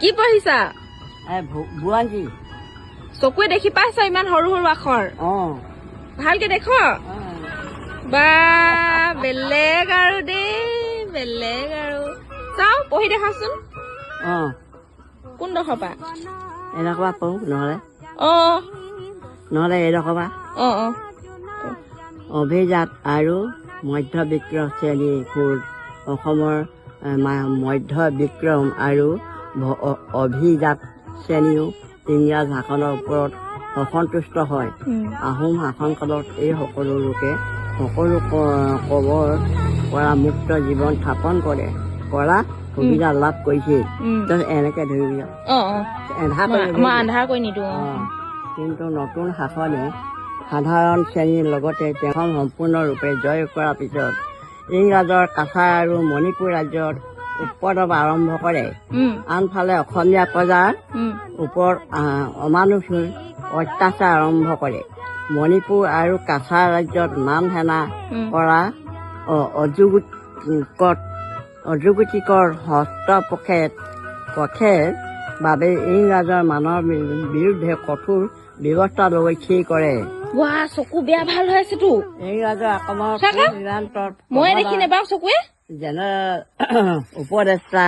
কি পঢ়িছা? বুৱাঞ্জী। চকুৱে দেখি পাইছা ইমান সৰু সৰু আখৰ? ভালকে দেখ। বা বেলেগ আৰু দেই, বেলেগ আৰু। চাও পঢ়ি দেখাচোন। কোনডোখৰ পৰা? এনেকুৱা পঢ়ো নহলে এইডোখৰ পৰা। অভিজাত আৰু মধ্যবিত্ত শ্ৰেণীৰ অসমৰ মধ্যবিক্ৰম আৰু অভিজাত শ্ৰেণীও ইংৰাজ শাসনৰ ওপৰত অসন্তুষ্ট হয়। আহোম শাসনকালত এই সকলো লোকে সকলো কবৰ পৰা মুক্ত জীৱন স্থাপন কৰা সুবিধা লাভ কৰিছিল। এনেকে ধৰিবি কিন্তু নতুন শাসনে সাধাৰণ শ্ৰেণীৰ লগতে তেওঁ সম্পূৰ্ণৰূপে জয় কৰাৰ পিছত ইংৰাজৰ কাছাৰ আৰু মণিপুৰ ৰাজ্যত উৎপাদন আৰম্ভ কৰে। আনফালে অসমীয়া প্ৰজাৰ ওপৰত অমানুষিক অত্যাচাৰ আৰম্ভ কৰে। মণিপুৰ আৰু কাছাৰ ৰাজ্যত মান সেনা কৰা অযুগতিকৰ হস্তক্ষেপৰ বাবে ইংৰাজৰ মানৰ বিৰুদ্ধে কঠোৰ ব্যৱস্থা লৈ ঠিক কৰে। চকু বেয়া ভাল হৈ আছেতো। ইংৰাজৰ আক্ৰমণত মই দেখি নেবাও চকুৱে জেনেৰেল উপদেষ্টা